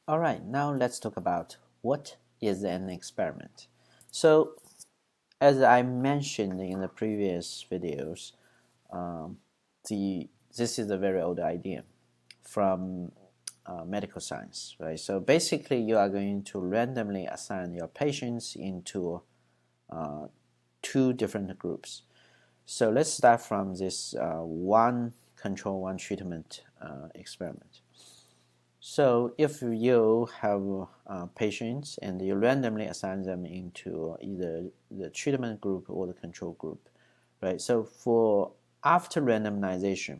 All right, now let's talk about what is an experiment. So, as I mentioned in the previous videos, um, this is a very old idea from medical science, right? So basically, you are going to randomly assign your patients into uh, two different groups. So let's start from this one control, one treatment experiment. So if you have patients and you randomly assign them into either the treatment group or the control group, right? So for after randomization,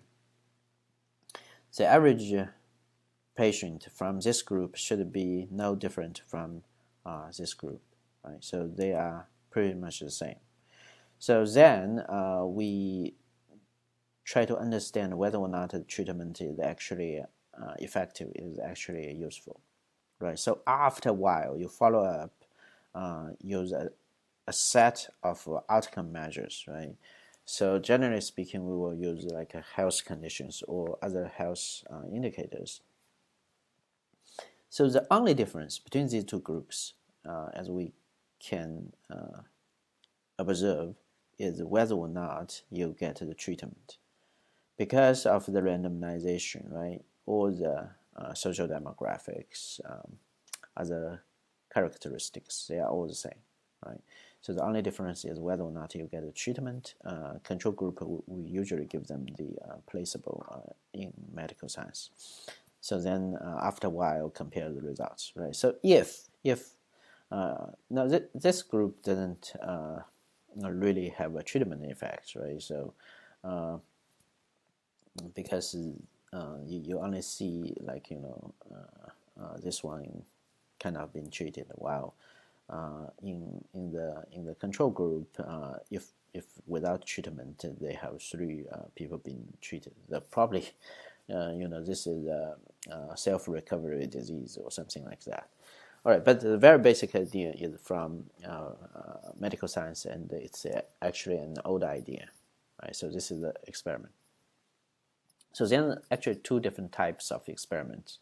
the average patient from this group should be no different from this group, right? So they are pretty much the same. So then we try to understand whether or not the treatment is actually effective, is actually useful, right? So after a while, you follow up, use a set of outcome measures, right? So generally speaking, we will use like health conditions or other health indicators. So the only difference between these two groups, as we can observe, is whether or not you get the treatment. Because of the randomization, right? All the social demographics, other characteristics, they are all the same, right? So the only difference is whether or not you get a treatment. Control group, we usually give them the placebo in medical science. So then after a while, compare the results, right? So if now this group doesn't really have a treatment effect, right? So because you only see like this one kind of been treated while in the control group if without treatment they have three people being treated, that probably this is a self-recovery disease or something like that. All right, but the very basic idea is from medical science, and it's actually an old idea, right? So this is the experiment. So then actually two different types of experiments.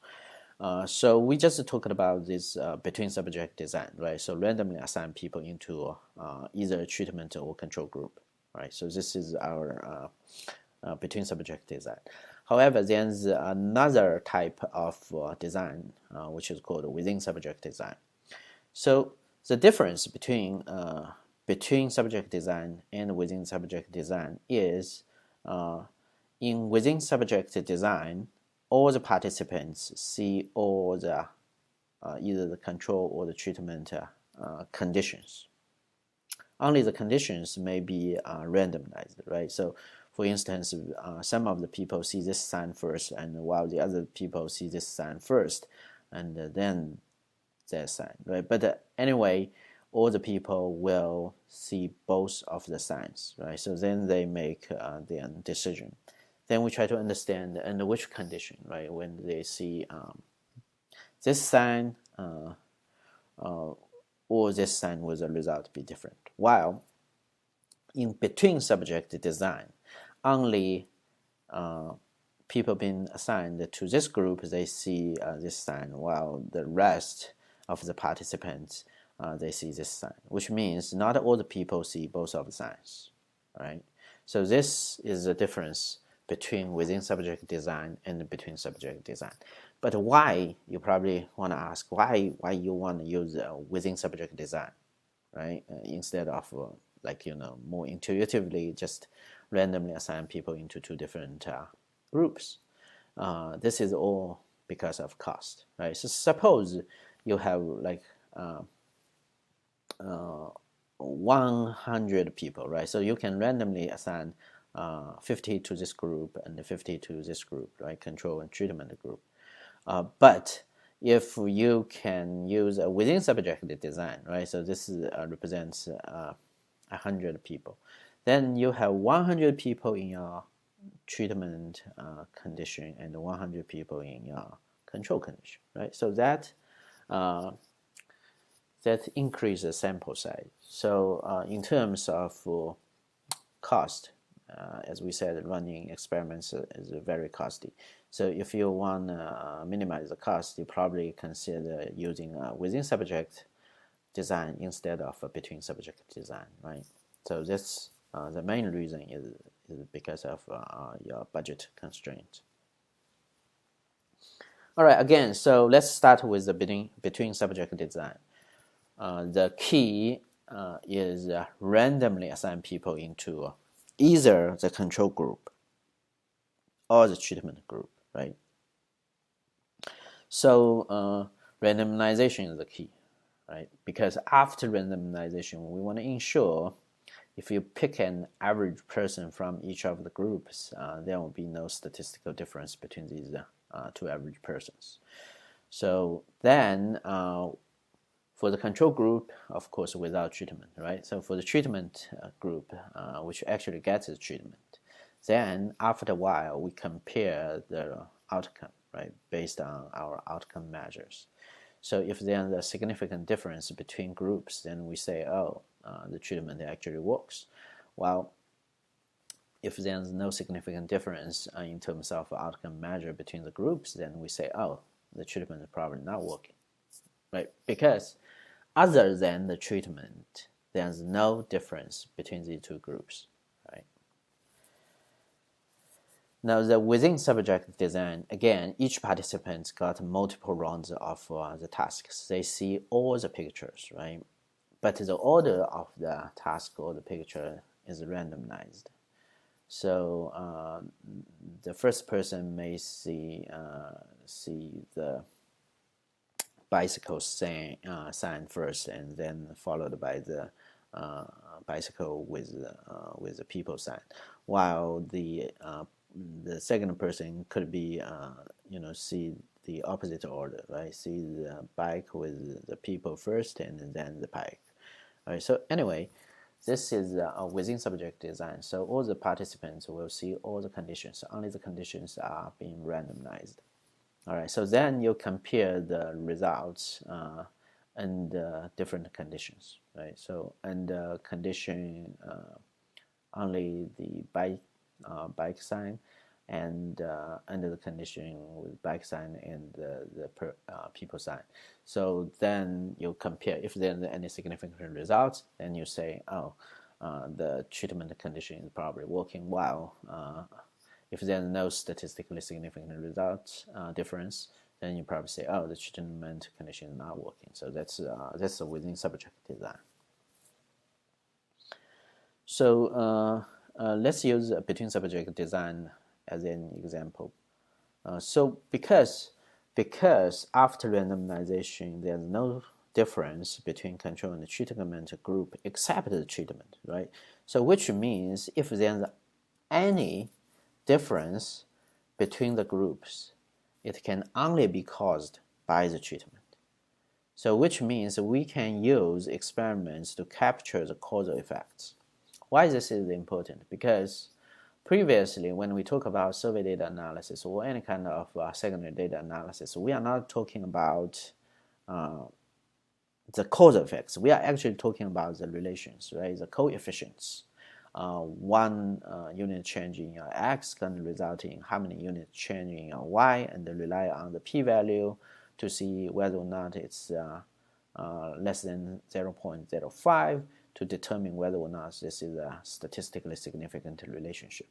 So we just talked about this between subject design, right? So randomly assign people into either treatment or control group, right? So this is our between subject design. However, there's another type of design which is called within subject design. So the difference between subject design and within subject design is in within subject design, all the participants see all the either the control or the treatment conditions. Only the conditions may be randomized, right? So, for instance, some of the people see this sign first, and while the other people see this sign first, and then that sign, right? But anyway, all the people will see both of the signs, right? So then they make their decision. Then we try to understand under which condition, right? When they see this sign or this sign, will the result be different? While in between subject design, only people being assigned to this group, they see this sign, while the rest of the participants, they see this sign, which means not all the people see both of the signs, right? So this is the difference between within subject design and between subject design. But why, you probably want to ask, why you want to use within subject design, right? Instead of more intuitively just randomly assign people into two different groups. This is all because of cost, right? So suppose you have like 100 people, right? So you can randomly assign 50 to this group and 50 to this group, right? Control and treatment group. But if you can use a within subject design, right? So this represents 100 people. Then you have 100 people in your treatment condition and 100 people in your control condition, right? So uh, that increases the sample size. So in terms of cost, as we said, running experiments is very costly. So if you want to minimize the cost, you probably consider using within subject design instead of a between subject design, right? So that's the main reason is because of your budget constraint. All right, again, so let's start with the between subject design. The key is randomly assign people into either the control group or the treatment group, right? So randomization is the key, right? Because after randomization, we want to ensure if you pick an average person from each of the groups, there will be no statistical difference between these two average persons. So then for the control group, of course, without treatment, right? So for the treatment group, which actually gets the treatment, then after a while, we compare the outcome, right, based on our outcome measures. So if there's a significant difference between groups, then we say, oh, the treatment actually works. While if there's no significant difference in terms of outcome measure between the groups, then we say, oh, the treatment is probably not working, right? Because other than the treatment, there's no difference between the two groups, right? Now, the within subject design, again, each participant got multiple rounds of the tasks. They see all the pictures, right? But the order of the task or the picture is randomized. So the first person may see the bicycle sign first, and then followed by the bicycle with the people sign, while the second person could be see the opposite order, right? See the bike with the people first, and then the bike. All right. So anyway, this is within subject design. So all the participants will see all the conditions. Only the conditions are being randomized. All right. So then you compare the results under different conditions, right? So under condition only the bike sign, and under the condition with bike sign and the people sign. So then you compare. If there's any significant results, then you say, oh, the treatment condition is probably working well. If there's no statistically significant result difference, then you probably say, oh, the treatment condition is not working. So that's within subject design. So let's use between subject design as an example. So because after randomization, there's no difference between control and the treatment group except the treatment, right? So which means if there's any difference between the groups, it can only be caused by the treatment. So which means we can use experiments to capture the causal effects. Why this is important? Because previously, when we talk about survey data analysis or any kind of secondary data analysis, we are not talking about the causal effects. We are actually talking about the relations, right? The coefficients. One unit change in your x can result in how many units change in your y, and rely on the p-value to see whether or not it's less than 0.05 to determine whether or not this is a statistically significant relationship.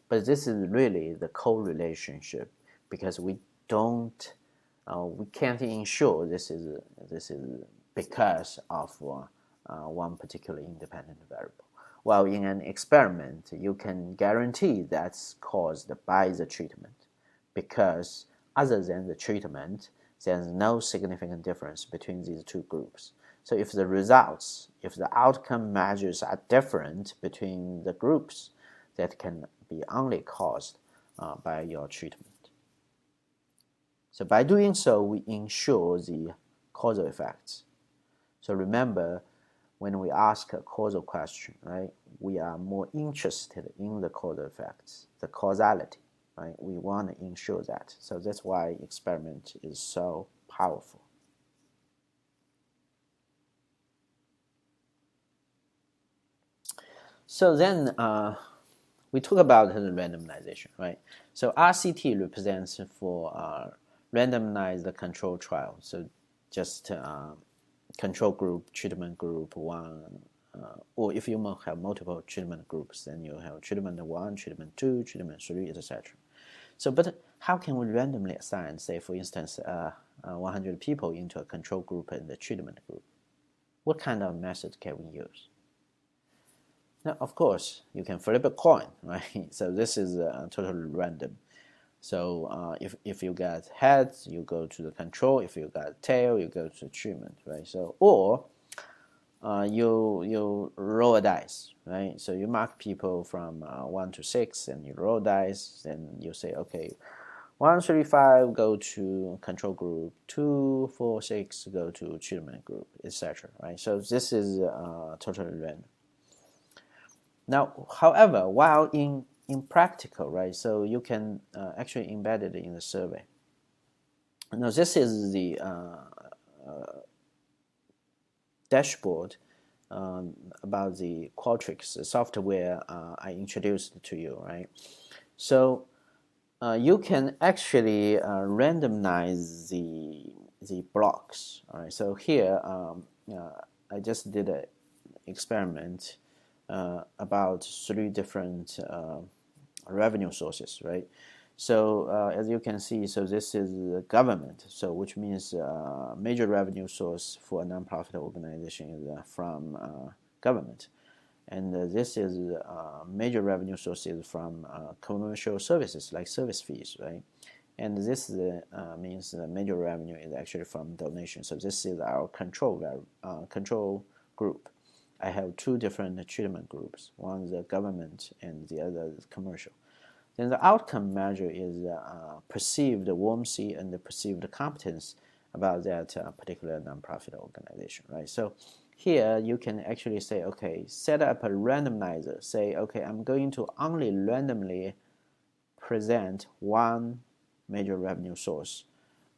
But this is really the co-relationship, because we can't ensure this is because of one particular independent variable. While in an experiment, you can guarantee that's caused by the treatment, because other than the treatment, there's no significant difference between these two groups. So if the outcome measures are different between the groups, that can be only caused by your treatment. So by doing so, we ensure the causal effects. So remember, when we ask a causal question, right, we are more interested in the causal effects, the causality, right? We want to ensure that. So that's why experiment is so powerful. So then we talk about the randomization, right? So RCT represents for randomized control trial. So just control group, treatment group 1, or if you have multiple treatment groups, then you have treatment 1, treatment 2, treatment 3, etc. So, but how can we randomly assign, say, for instance, 100 people into a control group and the treatment group? What kind of method can we use? Now, of course, you can flip a coin, right? So this is totally random. So if you got heads, you go to the control. If you got tail, you go to the treatment, right? So or you roll a dice, right? So you mark people from 1 to 6, and you roll dice. Then you say, okay, 1, 3, 5 go to control group, 2, 4, 6 go to treatment group, etc. Right? So this is totally random. Now, however, while in practical, right? So you can actually embed it in the survey. Now, this is the dashboard about the Qualtrics software I introduced to you, right? So you can actually randomize the blocks. All right. So here I just did an experiment about 3 different revenue sources, right? So as you can see, so this is the government, so which means major revenue source for a nonprofit organization is from government, and this is major revenue sources from commercial services like service fees, right? And this means the major revenue is actually from donation. So this is our control group. I have 2 different treatment groups. One is the government and the other is commercial. Then the outcome measure is perceived warmth and the perceived competence about that particular nonprofit organization, right? So here you can actually say, okay, set up a randomizer. Say, okay, I'm going to only randomly present 1 major revenue source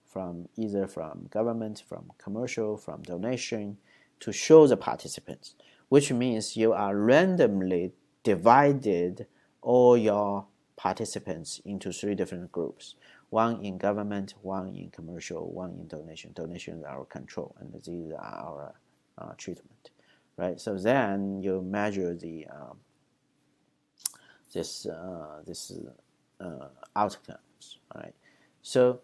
from either from government, from commercial, from donation to show the participants, which means you are randomly divided all your participants into 3 different groups. 1 in government, 1 in commercial, 1 in donation. Donation is our control, and these are our treatment, right? So then you measure the this outcomes, right? So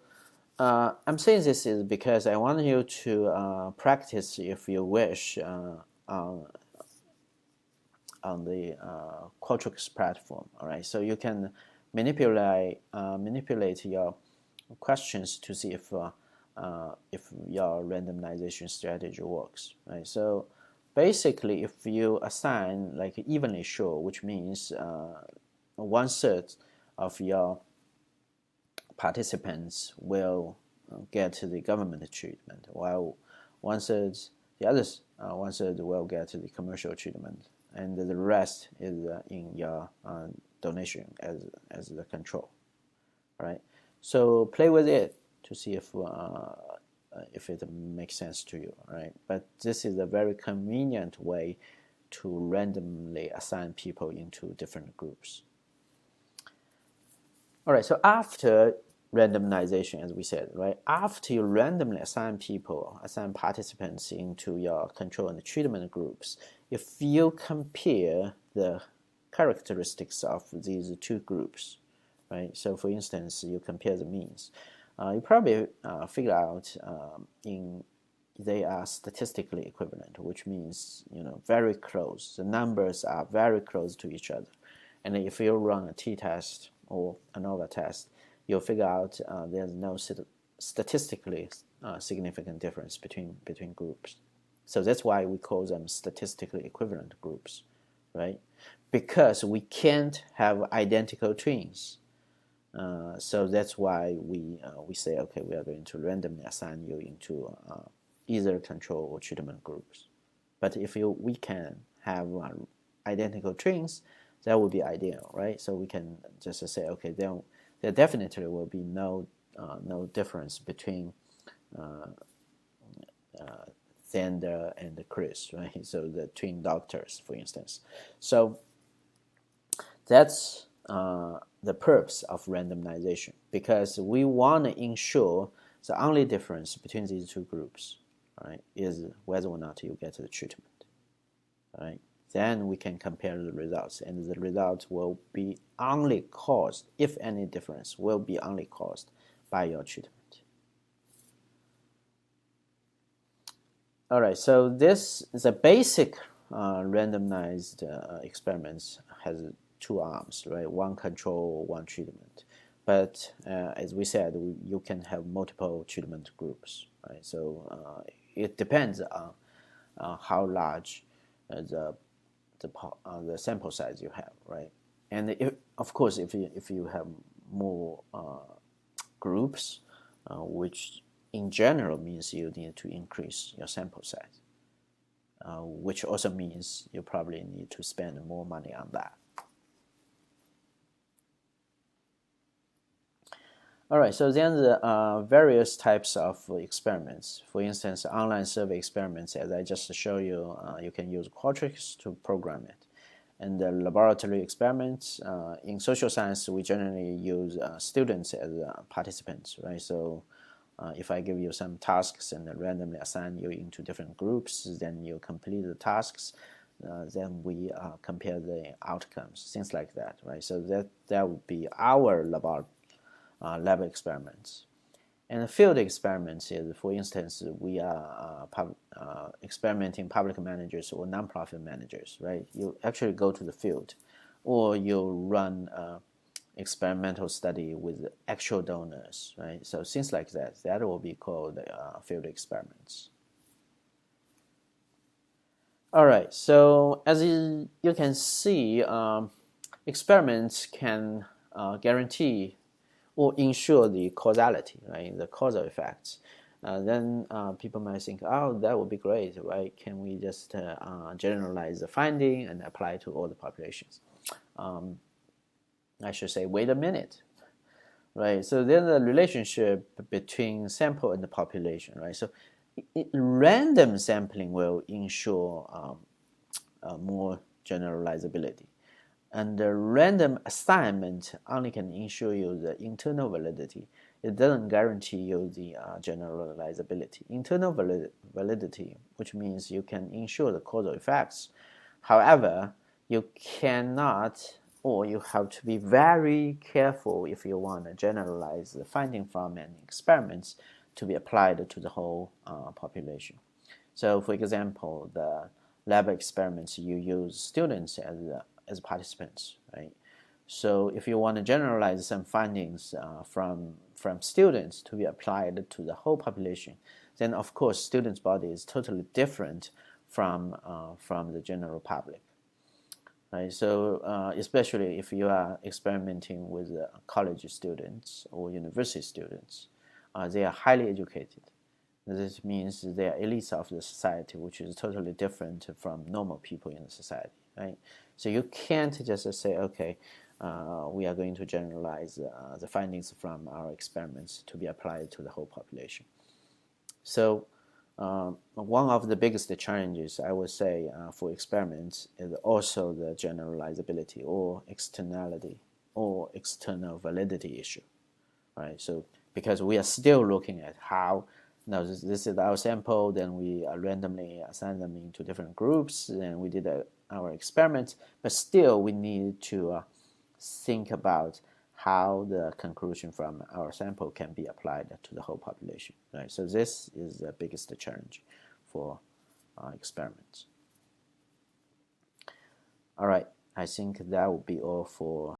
I'm saying this is because I want you to practice, if you wish, on the Qualtrics platform. All right, so you can manipulate your questions to see if your randomization strategy works. Right, so basically, if you assign like evenly sure, which means 1/3 of your participants will get the government treatment, while 1/3 the others 1/3 will get the commercial treatment, and the rest is in your donation as the control, right? So play with it to see if it makes sense to you, right? But this is a very convenient way to randomly assign people into different groups. All right, so after randomization, as we said, right? After you randomly assign participants into your control and treatment groups, if you compare the characteristics of these 2 groups, right? So for instance, you compare the means. You probably figure out they are statistically equivalent, which means very close. The numbers are very close to each other, and if you run a t-test or ANOVA test, you'll figure out there's no statistically significant difference between groups. So that's why we call them statistically equivalent groups, right? Because we can't have identical twins. So that's why we say, okay, we are going to randomly assign you into either control or treatment groups. But if we can have identical twins, that would be ideal, right? So we can just say, okay, there definitely will be no difference between Xander and Chris, right? So the twin doctors, for instance. So that's the purpose of randomization, because we want to ensure the only difference between these two groups, right, is whether or not you get the treatment, right? Then we can compare the results, and the result will be only caused, if any difference, will be only caused by your treatment. All right, so this is a basic randomized experiments has two arms, right? One control, one treatment. But as we said, you can have multiple treatment groups, right? So it depends on how large the sample size you have, right? And of course, if you have more groups, which in general means you need to increase your sample size, which also means you probably need to spend more money on that. All right, so then the various types of experiments. For instance, online survey experiments, as I just showed you, you can use Qualtrics to program it. And the laboratory experiments, in social science, we generally use students as participants, right? So if I give you some tasks and randomly assign you into different groups, then you complete the tasks, then we compare the outcomes, things like that, right? So that would be our lab experiments. And the field experiments is, for instance, we are experimenting public managers or nonprofit managers, right? You actually go to the field, or you run experimental study with actual donors, right? So things like that, that will be called field experiments. All right, so as you can see, experiments can guarantee or ensure the causality, right, the causal effects. Then people might think, oh, that would be great, right? Can we just generalize the finding and apply to all the populations? I should say, wait a minute, right? So there's a relationship between sample and the population, right? So random sampling will ensure more generalizability. And the random assignment only can ensure you the internal validity. It doesn't guarantee you the generalizability. Internal validity, which means you can ensure the causal effects. However, you cannot, or you have to be very careful if you want to generalize the finding from an experiments to be applied to the whole population. So, for example, the lab experiments, you use students as participants, right? So if you want to generalize some findings from students to be applied to the whole population, then of course students' body is totally different from the general public, right? So especially if you are experimenting with college students or university students, they are highly educated. This means they are elites of the society, which is totally different from normal people in the society, right? So you can't just say, okay, we are going to generalize the findings from our experiments to be applied to the whole population. So one of the biggest challenges, I would say, for experiments is also the generalizability or externality or external validity issue, right? So because we are still looking at how, now this is our sample, then we randomly assign them into different groups, and we did our experiments, but still we need to think about how the conclusion from our sample can be applied to the whole population, right? So this is the biggest challenge for experiments. All right, I think that would be all for